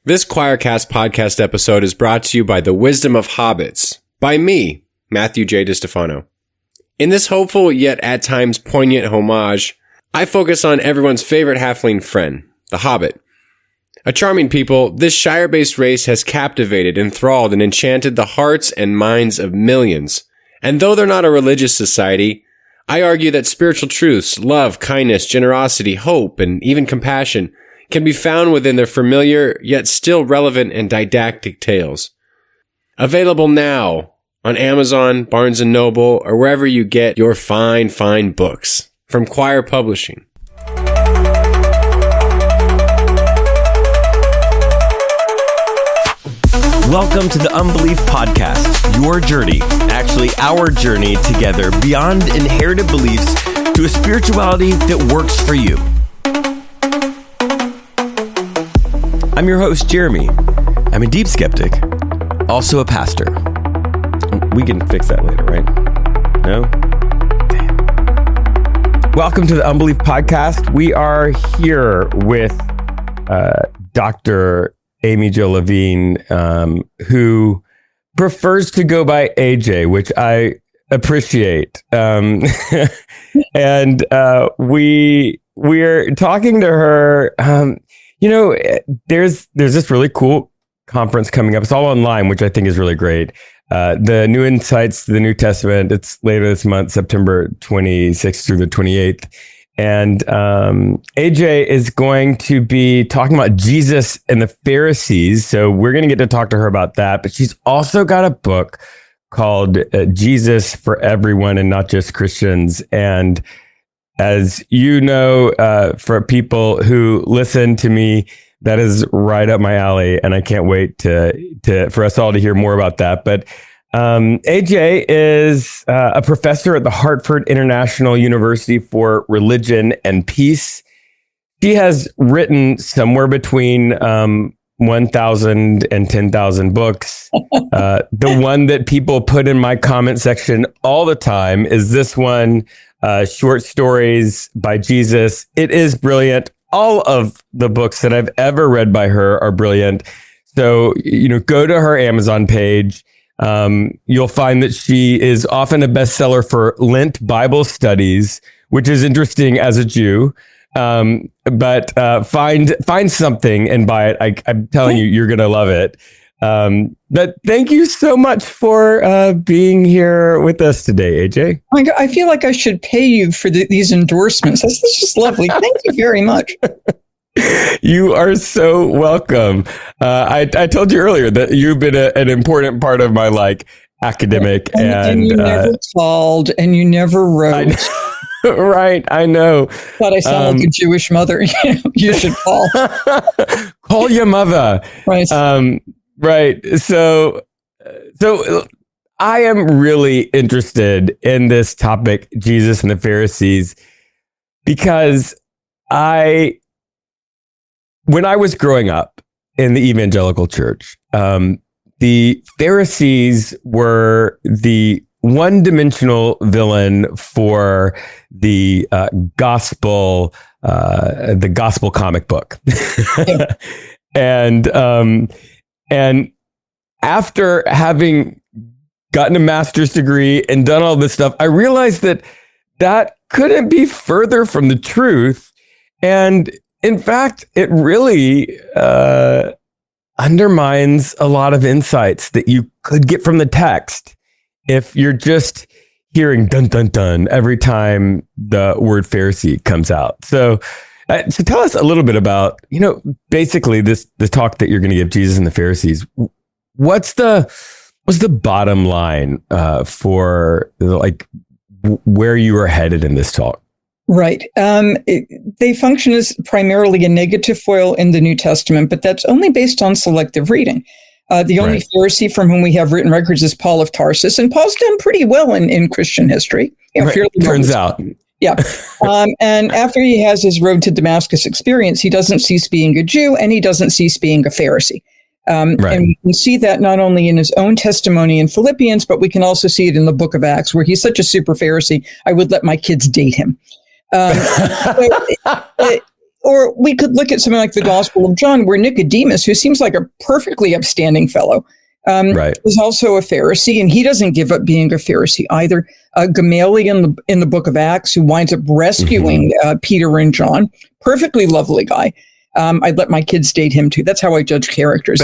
This Choircast podcast episode is brought to you by The Wisdom of Hobbits, by me, Matthew J. DiStefano. In this hopeful yet at times poignant homage, I focus on everyone's favorite halfling friend, the Hobbit. A charming people, this Shire-based race has captivated, enthralled, and enchanted the hearts and minds of millions. And though they're not a religious society, I argue that spiritual truths, love, kindness, generosity, hope, and even compassion can be found within their familiar yet still relevant and didactic tales. Available now on Amazon, Barnes & Noble, or wherever you get your fine books. From Choir Publishing. Welcome to the Unbelief Podcast, your journey, actually our journey together beyond inherited beliefs to a spirituality that works for you. I'm your host, Jeremy. I'm a deep skeptic, also a pastor. We can fix that later, right? No? Damn. Welcome to the Unbelief Podcast. We are here with Dr. Amy Jill-Levine, who prefers to go by AJ, which I appreciate. And we're talking to her. There's this really cool conference coming up. It's all online, which I think is really great. The New Insights to the New Testament. It's later this month, September 26th through the 28th. And AJ is going to be talking about Jesus and the Pharisees. So we're going to get to talk to her about that. But she's also got a book called Jesus for Everyone and Not Just Christians. And as you know, for people who listen to me, that is right up my alley. And I can't wait for us all to hear more about that. But AJ is a professor at the Hartford International University for Religion and Peace. She has written somewhere between 1,000 and 10,000 books. The one that people put in my comment section all the time is this one, Short Stories by Jesus. It is brilliant. All of the books that I've ever read by her are brilliant. So, go to her Amazon page. You'll find that she is often a bestseller for Lent Bible studies, which is interesting as a Jew. But find something and buy it. I'm telling you, you're going to love it. But thank you so much for being here with us today, AJ. I feel like I should pay you for these endorsements. This is just lovely. Thank you very much. You are so welcome. I told you earlier that you've been an important part of my academic and you never called and you never wrote. Right, I know. But I sound like a Jewish mother. You should call. Call your mother. Right. Right. So I am really interested in this topic, Jesus and the Pharisees, because when I was growing up in the evangelical church, the Pharisees were the one-dimensional villain for the gospel comic book. And after having gotten a master's degree and done all this stuff, I realized that couldn't be further from the truth. And in fact, it really undermines a lot of insights that you could get from the text if you're just hearing dun, dun, dun every time the word Pharisee comes out. So tell us a little bit about, basically the talk that you're going to give, Jesus and the Pharisees. What's the bottom line for where you are headed in this talk? Right. They function as primarily a negative foil in the New Testament, but that's only based on selective reading. The only Pharisee from whom we have written records is Paul of Tarsus, and Paul's done pretty well in Christian history. Turns out. Yeah. And after he has his road to Damascus experience, he doesn't cease being a Jew and he doesn't cease being a Pharisee. And we can see that not only in his own testimony in Philippians, but we can also see it in the book of Acts, where he's such a super Pharisee, I would let my kids date him. Or we could look at something like the Gospel of John, where Nicodemus, who seems like a perfectly upstanding fellow, is also a Pharisee, and he doesn't give up being a Pharisee either. Gamaliel in the book of Acts, who winds up rescuing Peter and John, perfectly lovely guy. I'd let my kids date him too. That's how I judge characters.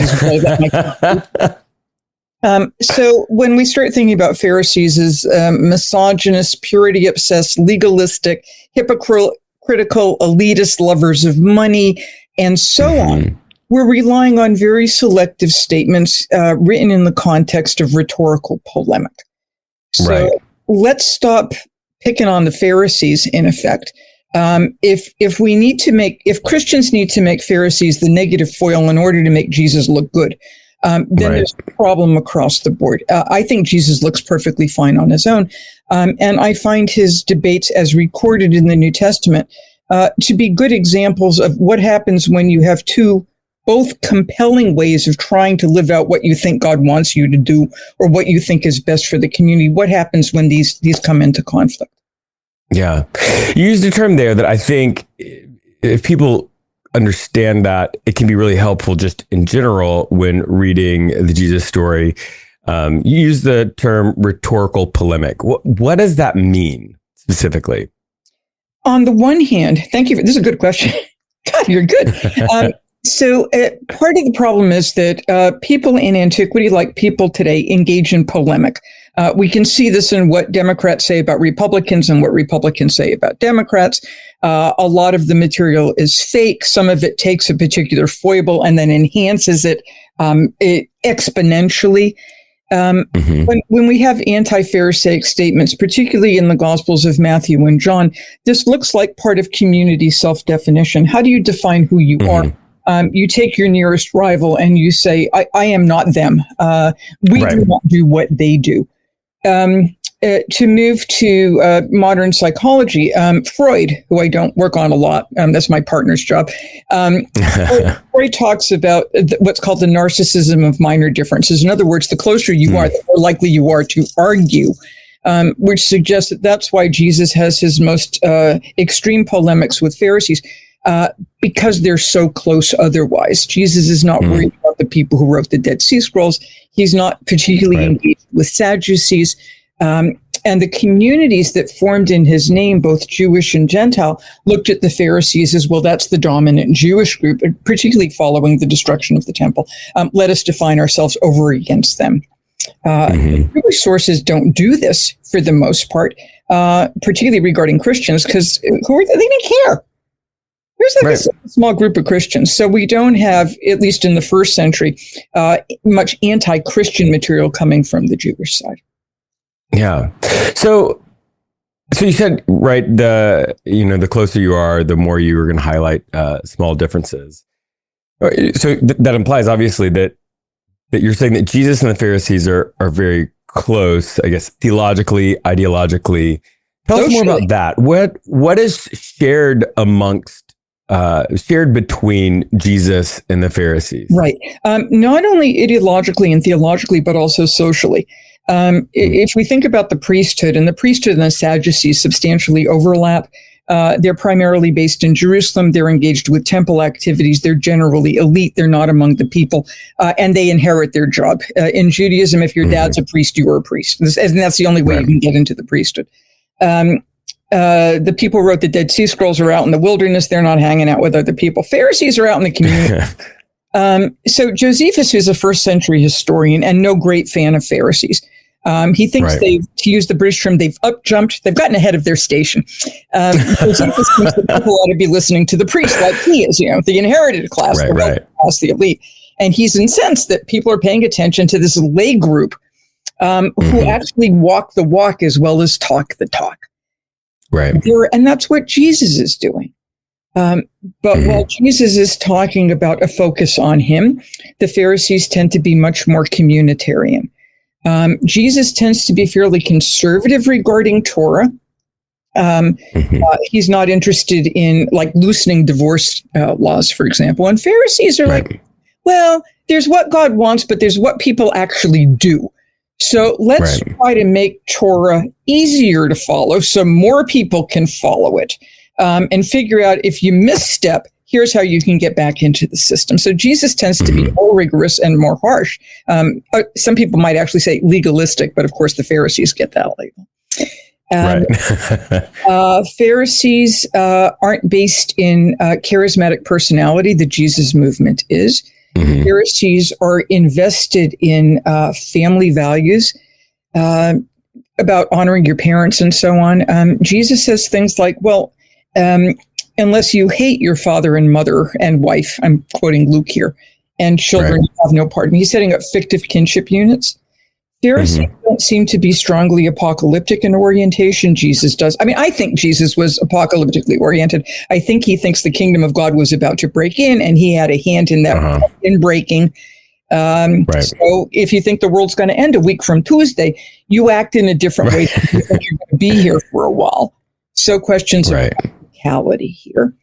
So when we start thinking about Pharisees as misogynist, purity obsessed, legalistic, hypocritical, elitist, lovers of money, and so on, we're relying on very selective statements written in the context of rhetorical polemic. So let's stop picking on the Pharisees, in effect. If Christians need to make Pharisees the negative foil in order to make Jesus look good, then there's a problem across the board. I think Jesus looks perfectly fine on his own. And I find his debates as recorded in the New Testament to be good examples of what happens when you have two both compelling ways of trying to live out what you think God wants you to do or what you think is best for the community. What happens when these come into conflict? Yeah. You used a term there that I think if people understand that, it can be really helpful just in general when reading the Jesus story. You use the term rhetorical polemic. What does that mean specifically? On the one hand, thank you. This is a good question. God, you're good. So part of the problem is that people in antiquity, like people today, engage in polemic. We can see this in what Democrats say about Republicans and what Republicans say about Democrats. A lot of the material is fake. Some of it takes a particular foible and then enhances it exponentially. When we have anti-Pharisaic statements, particularly in the Gospels of Matthew and John, this looks like part of community self-definition. How do you define who you are? You take your nearest rival and you say, I am not them. We do not do what they do. To move to modern psychology, Freud, who I don't work on a lot, that's my partner's job. Freud talks about what's called the narcissism of minor differences. In other words, the closer you are, the more likely you are to argue, which suggests that that's why Jesus has his most extreme polemics with Pharisees, because they're so close otherwise. Jesus is not worried about the people who wrote the Dead Sea Scrolls. He's not particularly engaged with Sadducees. And the communities that formed in his name, both Jewish and Gentile, looked at the Pharisees as, well, that's the dominant Jewish group, particularly following the destruction of the temple. Let us define ourselves over against them. Jewish sources don't do this for the most part, particularly regarding Christians, because who are they? They didn't care. There's like a small group of Christians. So we don't have, at least in the first century, much anti-Christian material coming from the Jewish side. Yeah. So you said, the closer you are, the more you are going to highlight small differences. So that implies obviously that you're saying that Jesus and the Pharisees are very close, I guess, theologically, ideologically. Tell us more about that. What is shared between Jesus and the Pharisees? Right. Not only ideologically and theologically, but also socially. If we think about the priesthood and the Sadducees substantially overlap, they're primarily based in Jerusalem. They're engaged with temple activities. They're generally elite. They're not among the people, and they inherit their job. In Judaism, if your dad's a priest, you're a priest. And that's the only way you can get into the priesthood. The people who wrote the Dead Sea Scrolls are out in the wilderness. They're not hanging out with other people. Pharisees are out in the community. So Josephus, who's a first century historian and no great fan of Pharisees, he thinks to use the British term, they've up-jumped, they've gotten ahead of their station. Josephus thinks that people ought to be listening to the priest like he is, the inherited class, class, the elite. And he's incensed that people are paying attention to this lay group who actually walk the walk as well as talk the talk. Right. And that's what Jesus is doing. But while Jesus is talking about a focus on him, the Pharisees tend to be much more communitarian. Jesus tends to be fairly conservative regarding Torah. He's not interested in loosening divorce laws, for example. And Pharisees are well, there's what God wants, but there's what people actually do. So let's try to make Torah easier to follow so more people can follow it. and figure out if you misstep, here's how you can get back into the system. So Jesus tends to be more rigorous and more harsh. Some people might actually say legalistic, but of course the Pharisees get that label. Pharisees aren't based in charismatic personality. The Jesus movement is. Pharisees are invested in family values, about honoring your parents and so on. Jesus says things like, well, unless you hate your father and mother and wife, I'm quoting Luke here, and children, you have no part. He's setting up fictive kinship units. Pharisees don't seem to be strongly apocalyptic in orientation. Jesus does. I mean, I think Jesus was apocalyptically oriented. I think he thinks the kingdom of God was about to break in, and he had a hand in that in breaking. So if you think the world's going to end a week from Tuesday, you act in a different way. You think you're going to be here for a while. So questions of practicality here.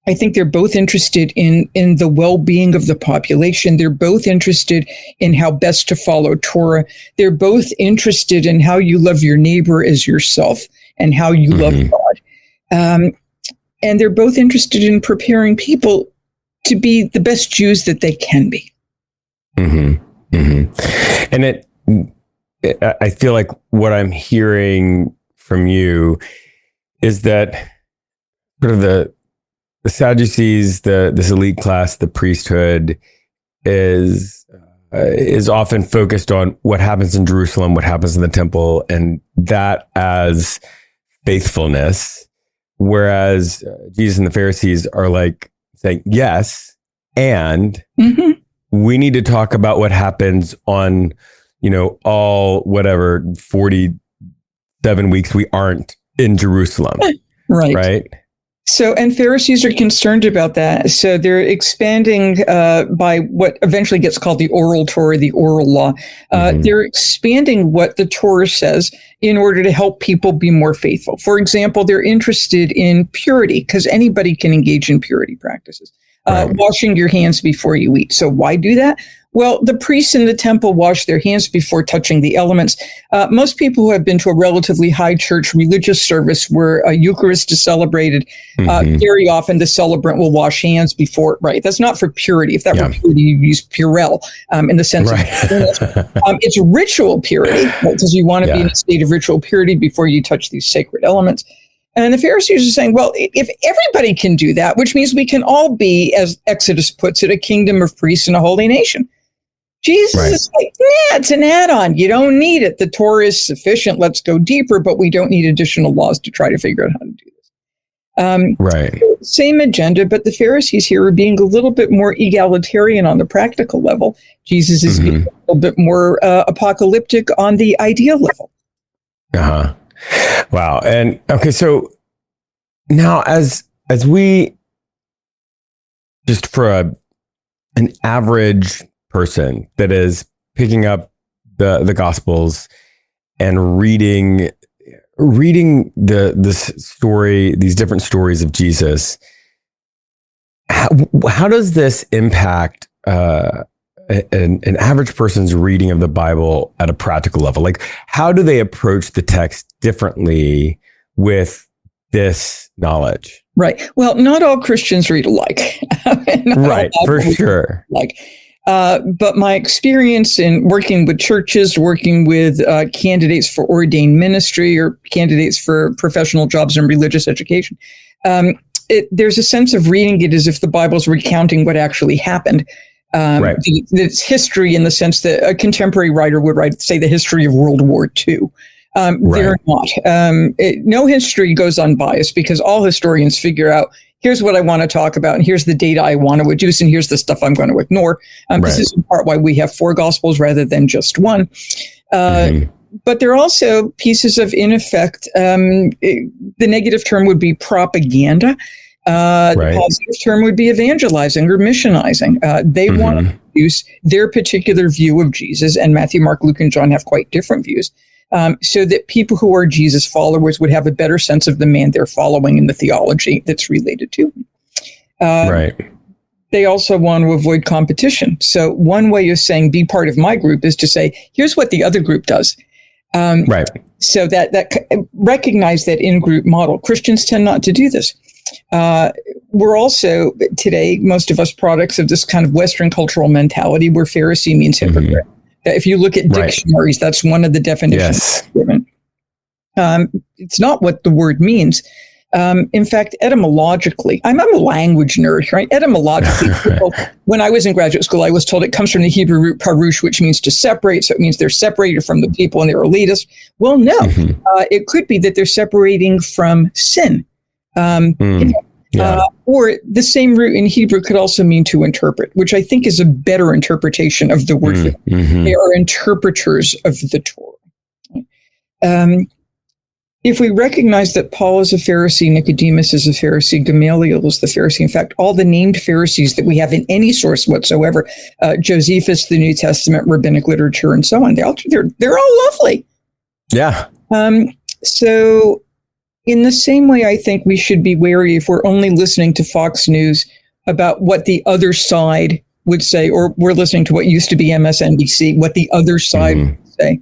I think they're both interested in the well-being of the population. They're both interested in how best to follow Torah. They're both interested in how you love your neighbor as yourself and how you love God. And they're both interested in preparing people to be the best Jews that they can be. And I feel like what I'm hearing from you is that sort of the Sadducees, this elite class, the priesthood, is often focused on what happens in Jerusalem, what happens in the temple, and that as faithfulness. Whereas Jesus and the Pharisees are like saying, yes, and we need to talk about what happens on, all 47 weeks we aren't in Jerusalem. Right. So, and Pharisees are concerned about that. So they're expanding by what eventually gets called the oral Torah, the oral law. They're expanding what the Torah says in order to help people be more faithful. For example, they're interested in purity because anybody can engage in purity practices. Washing your hands before you eat. So why do that? Well, the priests in the temple wash their hands before touching the elements. Most people who have been to a relatively high church religious service where a Eucharist is celebrated, very often the celebrant will wash hands before, That's not for purity. If that were purity, you'd use Purell in the sense of it's ritual purity, because you want to be in a state of ritual purity before you touch these sacred elements. And the Pharisees are saying, well, if everybody can do that, which means we can all be, as Exodus puts it, a kingdom of priests and a holy nation. Jesus is like, it's an add-on. You don't need it. The Torah is sufficient. Let's go deeper, but we don't need additional laws to try to figure out how to do this. Same agenda, but the Pharisees here are being a little bit more egalitarian on the practical level. Jesus is being a little bit more apocalyptic on the ideal level. Wow. And okay, so now as we, just for an average person that is picking up the Gospels and reading this story, these different stories of Jesus, how does this impact an average person's reading of the Bible at a practical level? Like, how do they approach the text differently with this knowledge? Right. Well, not all Christians read alike. Right, for sure. But my experience in working with churches, working with candidates for ordained ministry or candidates for professional jobs in religious education, there's a sense of reading it as if the Bible's recounting what actually happened. It's history in the sense that a contemporary writer would write, say, the history of World War II. They're not. No history goes unbiased because all historians figure out, here's what I want to talk about, and here's the data I want to adduce, and here's the stuff I'm going to ignore. This is in part why we have 4 Gospels rather than just one. But there are also pieces of, in effect, the negative term would be propaganda. The positive term would be evangelizing or missionizing. They want to use their particular view of Jesus, and Matthew, Mark, Luke, and John have quite different views, so that people who are Jesus followers would have a better sense of the man they're following and the theology that's related to him. They also want to avoid competition. So one way of saying be part of my group is to say, here's what the other group does. Right. So that recognize that in-group model. Christians tend not to do this. We're also today, most of us, products of this kind of Western cultural mentality where Pharisee means hypocrite. If you look at dictionaries, that's one of the definitions given. It's not what the word means. In fact, etymologically, I'm a language nerd, right? Etymologically, when I was in graduate school, I was told it comes from the Hebrew root parush, which means to separate. So it means they're separated from the people and they're elitist. Well, no, it could be that they're separating from sin. Or the same root in Hebrew could also mean to interpret, which I think is a better interpretation of the word. They are interpreters of the Torah. If we recognize that Paul is a Pharisee, Nicodemus is a Pharisee, Gamaliel is the Pharisee, in fact, all the named Pharisees that we have in any source whatsoever, Josephus, the New Testament, rabbinic literature, and so on, they're all lovely. Yeah. So in the same way, I think we should be wary if we're only listening to Fox News about what the other side would say, or we're listening to what used to be MSNBC, what the other side would say.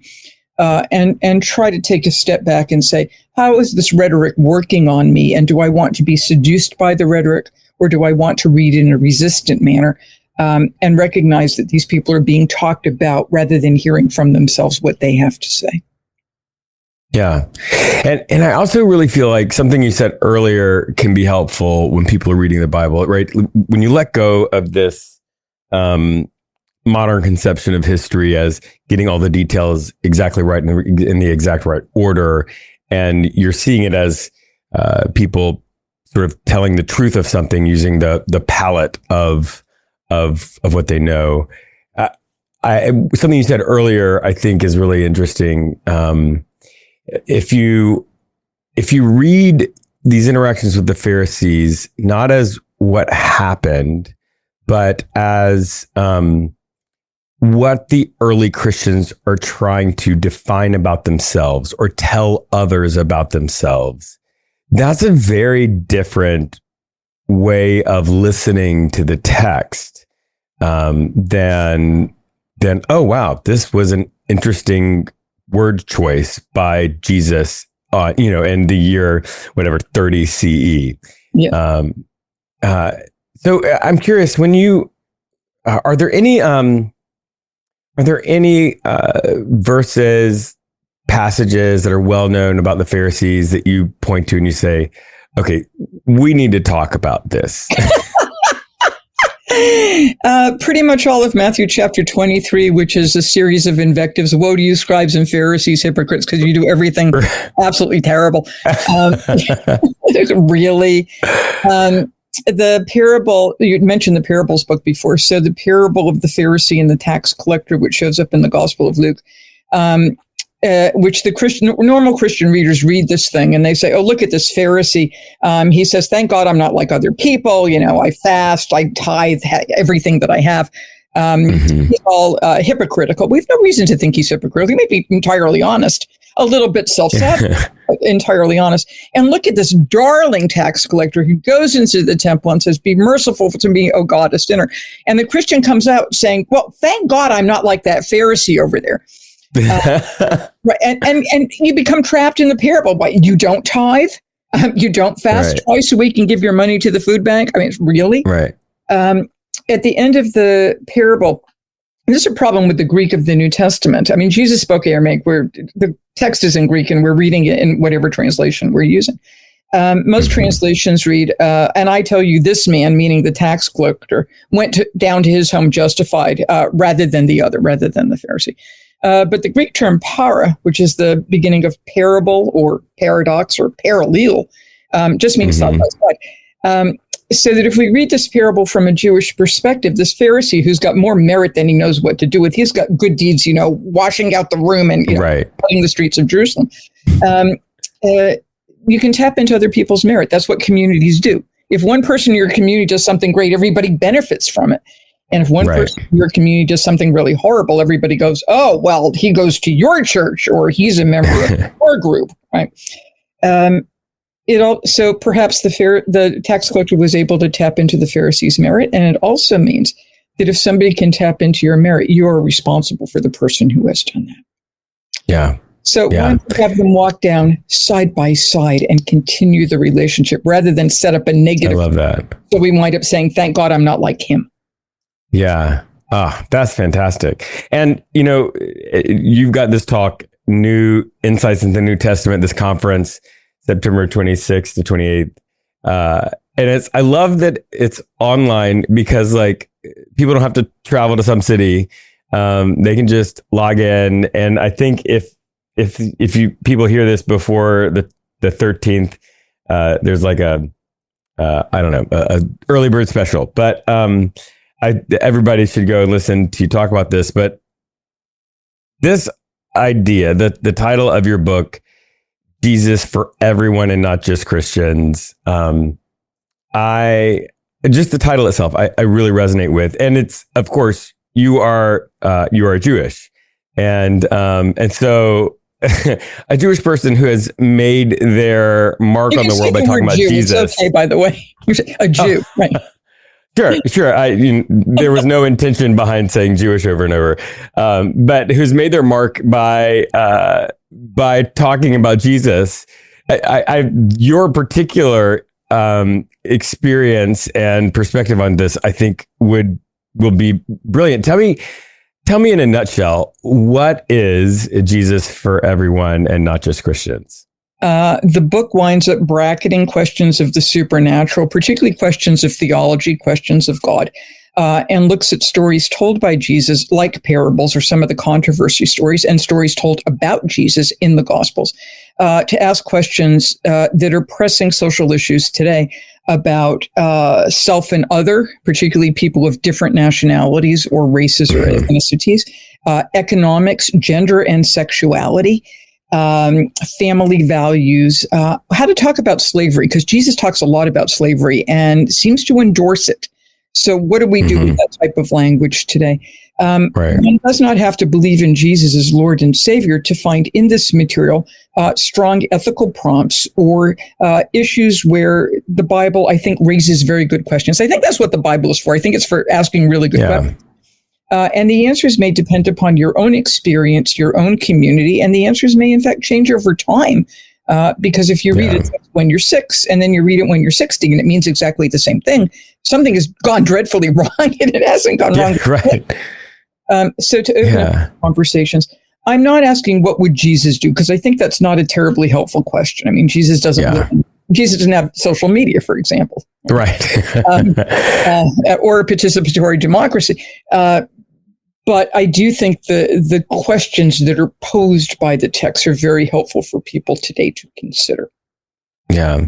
And try to take a step back and say, how is this rhetoric working on me? And do I want to be seduced by the rhetoric, or do I want to read in a resistant manner, and recognize that these people are being talked about rather than hearing from themselves what they have to say? Yeah. And I also really feel like something you said earlier can be helpful when people are reading the Bible, right? When you let go of this, modern conception of history as getting all the details exactly right in the exact right order, and you're seeing it as people sort of telling the truth of something using the palette of what they know. Something you said earlier, I think, is really interesting. If you read these interactions with the Pharisees not as what happened, but as what the early Christians are trying to define about themselves or tell others about themselves, that's a very different way of listening to the text than oh wow, this was an interesting word choice by Jesus, in the year whatever 30 CE. Yeah. So I'm curious, when you are there any verses, passages that are well known about the Pharisees that you point to and you say, okay, we need to talk about this? Pretty much all of Matthew chapter 23, which is a series of invectives. Woe to you, scribes and Pharisees, hypocrites, because you do everything absolutely terrible. Really. The parable, you mentioned the parables book before. So the parable of the Pharisee and the tax collector, which shows up in the Gospel of Luke, which the normal Christian readers read this thing and they say, oh, look at this Pharisee. He says, thank God I'm not like other people. I fast, I tithe, everything that I have. He's all hypocritical. We have no reason to think he's hypocritical. He may be entirely honest, a little bit self-satisfied, but entirely honest. And look at this darling tax collector who goes into the temple and says, be merciful to me, O God, a sinner. And the Christian comes out saying, well, thank God I'm not like that Pharisee over there. Right. And you become trapped in the parable. But you don't tithe, you don't fast twice a week and give your money to the food bank. I mean, really? Right. At the end of the parable, this is a problem with the Greek of the New Testament. I mean, Jesus spoke Aramaic, where the text is in Greek and we're reading it in whatever translation we're using. Most translations read, and I tell you, this man, meaning the tax collector, went down to his home justified rather than the Pharisee. But the Greek term para, which is the beginning of parable or paradox or parallel, just means side by side. So that if we read this parable from a Jewish perspective, this Pharisee who's got more merit than he knows what to do with, he's got good deeds, washing out the room and cleaning the streets of Jerusalem. You can tap into other people's merit. That's what communities do. If one person in your community does something great, everybody benefits from it. And if one person in your community does something really horrible, everybody goes, oh, well, he goes to your church or he's a member of your group, right? So perhaps the tax collector was able to tap into the Pharisee's merit. And it also means that if somebody can tap into your merit, you are responsible for the person who has done that. Yeah. So why not have them walk down side by side and continue the relationship rather than set up a negative? I love that. So we wind up saying, thank God I'm not like him. Yeah. That's fantastic. And, you've got this talk, New Insights into the New Testament, this conference, September 26th to 28th. And I love that it's online because like people don't have to travel to some city. They can just log in. And I think if people hear this before the 13th, there's like a early bird special, but, everybody should go and listen to you talk about this. But this idea, the title of your book, Jesus for Everyone and Not Just Christians, just the title itself, I really resonate with. And it's, of course, you are Jewish, and so a Jewish person who has made their mark on the world by talking about Jesus. It's okay, by the way, a Jew, right? Sure. There was no intention behind saying Jewish over and over, but who's made their mark by talking about Jesus. Your particular experience and perspective on this, I think, will be brilliant. Tell me in a nutshell, what is Jesus for everyone and not just Christians? The book winds up bracketing questions of the supernatural, particularly questions of theology, questions of God, and looks at stories told by Jesus, like parables or some of the controversy stories, and stories told about Jesus in the Gospels, to ask questions that are pressing social issues today about self and other, particularly people of different nationalities or races or ethnicities, economics, gender and sexuality, family values, how to talk about slavery, because Jesus talks a lot about slavery and seems to endorse it. So what do we do with that type of language today? One does not have to believe in Jesus as Lord and Savior to find in this material strong ethical prompts or issues where the Bible, I think, raises very good questions. I think that's what the Bible is for. I think it's for asking really good questions. And the answers may depend upon your own experience, your own community, and the answers may, in fact, change over time. Because if you read it when you're 6 and then you read it when you're 60, and it means exactly the same thing, something has gone dreadfully wrong, and it hasn't gone wrong. Right. So to open up conversations, I'm not asking what would Jesus do, because I think that's not a terribly helpful question. I mean, Jesus doesn't have social media, for example. Right. Or a participatory democracy. But I do think the questions that are posed by the text are very helpful for people today to consider. Yeah.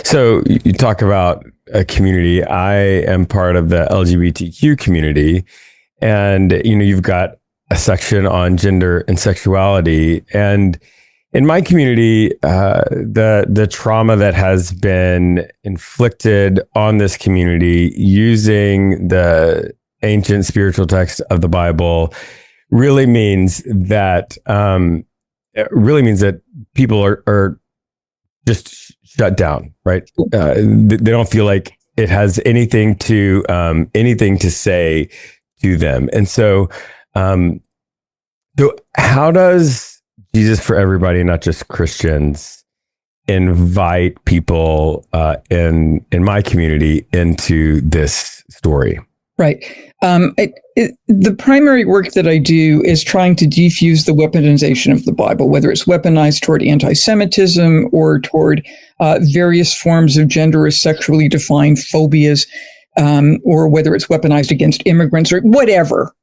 So you talk about a community. I am part of the LGBTQ community, and you've got a section on gender and sexuality. And in my community, the trauma that has been inflicted on this community using the ancient spiritual text of the Bible really means that people are just shut down, right? They don't feel like it has anything to say to them. And so how does Jesus for everybody, not just Christians, invite people in my community into this story? Right. The primary work that I do is trying to defuse the weaponization of the Bible, whether it's weaponized toward anti-Semitism or toward various forms of gender or sexually defined phobias, or whether it's weaponized against immigrants or whatever.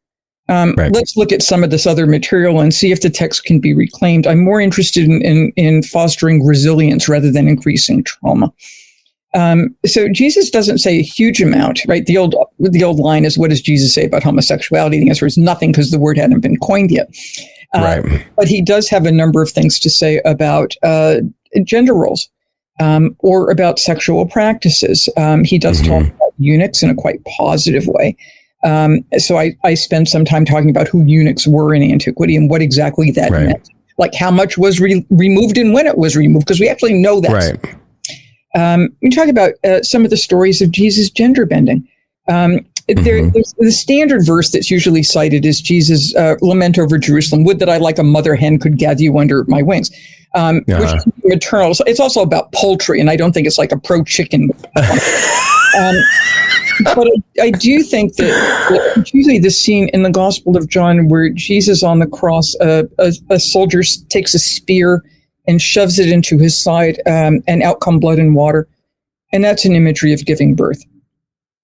Let's look at some of this other material and see if the text can be reclaimed. I'm more interested in fostering resilience rather than increasing trauma. So Jesus doesn't say a huge amount, right? The old line is, what does Jesus say about homosexuality? The answer is nothing, because the word hadn't been coined yet. But he does have a number of things to say about gender roles, or about sexual practices. He does talk about eunuchs in a quite positive way. So I spend some time talking about who eunuchs were in antiquity and what exactly that meant. Like how much was removed and when it was removed, because we actually know that. We talk about some of the stories of Jesus' gender bending. there's the standard verse that's usually cited is Jesus' lament over Jerusalem. Would that I like a mother hen could gather you under my wings. Which is maternal. So it's also about poultry, and I don't think it's like a pro-chicken. But I do think that it's usually the scene in the Gospel of John where Jesus on the cross, a soldier takes a spear and shoves it into his side, and out come blood and water. And that's an imagery of giving birth.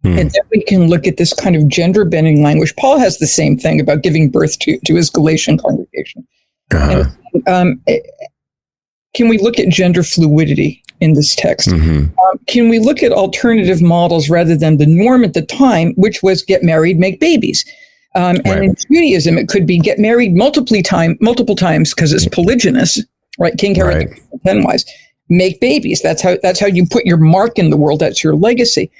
And then we can look at this kind of gender-bending language. Paul has the same thing about giving birth to his Galatian congregation. And, can we look at gender fluidity in this text? Can we look at alternative models rather than the norm at the time, which was get married, make babies? And in Judaism, it could be get married multiple times because it's polygynous, right? King Herod, 10 wives, make babies. That's how you put your mark in the world. That's your legacy.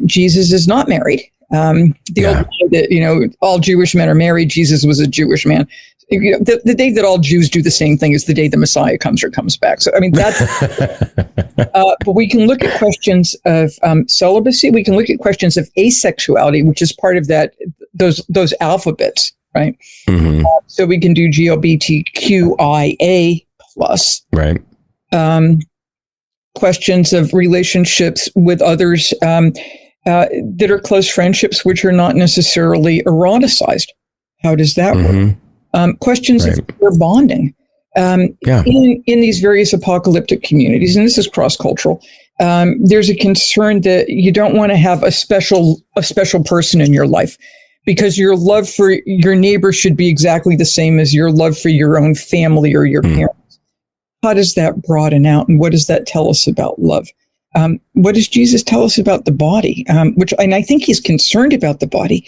Jesus is not married. The old line that, all Jewish men are married. Jesus was a Jewish man. The day that all Jews do the same thing is the day the Messiah comes back. So, I mean, that's, but we can look at questions of celibacy. We can look at questions of asexuality, which is part of those alphabets, right? So we can do GLBTQIA+. Right. Questions of relationships with others that are close friendships, which are not necessarily eroticized. How does that work? Questions of peer bonding in these various apocalyptic communities, and this is cross-cultural. There's a concern that you don't want to have a special person in your life because your love for your neighbor should be exactly the same as your love for your own family or your parents. How does that broaden out, and what does that tell us about love? What does Jesus tell us about the body? And I think he's concerned about the body.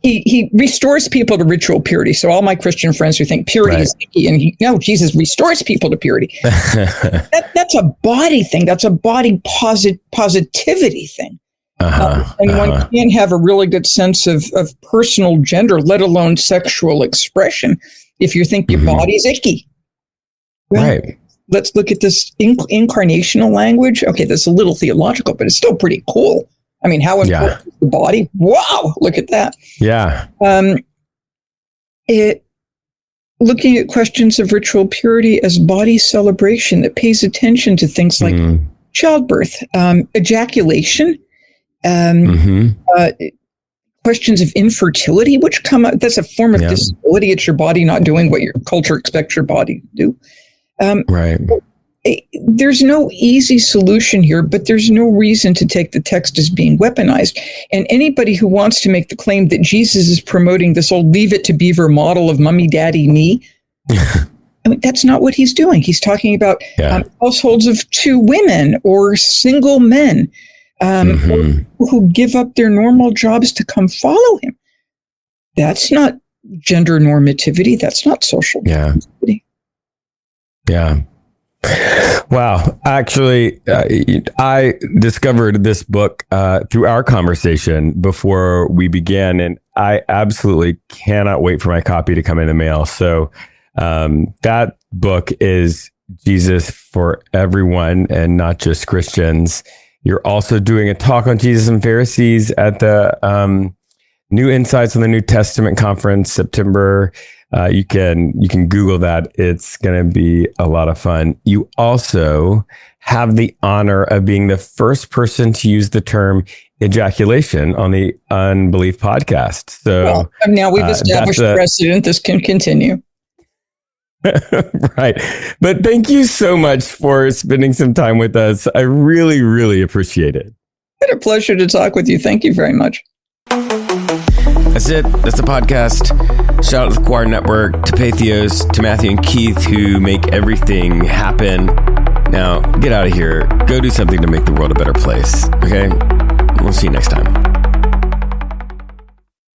He restores people to ritual purity. So all my Christian friends who think purity is icky, and Jesus restores people to purity. That's a body thing. That's a body positivity thing. One can't have a really good sense of personal gender, let alone sexual expression, if you think your body's icky. Well, let's look at this incarnational language. Okay, that's a little theological, but it's still pretty cool. I mean, how important is the body? Wow, look at that. Yeah. Looking at questions of ritual purity as body celebration that pays attention to things like childbirth, ejaculation, questions of infertility, which come up. That's a form of disability. It's your body not doing what your culture expects your body to do. There's no easy solution here, but there's no reason to take the text as being weaponized. And anybody who wants to make the claim that Jesus is promoting this old leave it to Beaver model of mommy, daddy, me, I mean, that's not what he's doing. He's talking about households of two women or single men who give up their normal jobs to come follow him. That's not gender normativity. That's not social normativity. Wow. Actually, I discovered this book through our conversation before we began, and I absolutely cannot wait for my copy to come in the mail. So that book is Jesus for Everyone and Not Just Christians. You're also doing a talk on Jesus and Pharisees at the New Insights on the New Testament conference, September. You can Google that. It's going to be a lot of fun. You also have the honor of being the first person to use the term ejaculation on the Unbelief podcast. So now we've established precedent. This can continue. Right. But thank you so much for spending some time with us. I really, really appreciate it. It's a pleasure to talk with you. Thank you very much. That's it. That's the podcast. Shout out to the Choir Network, to Patheos, to Matthew and Keith, who make everything happen. Now, get out of here. Go do something to make the world a better place. Okay? We'll see you next time.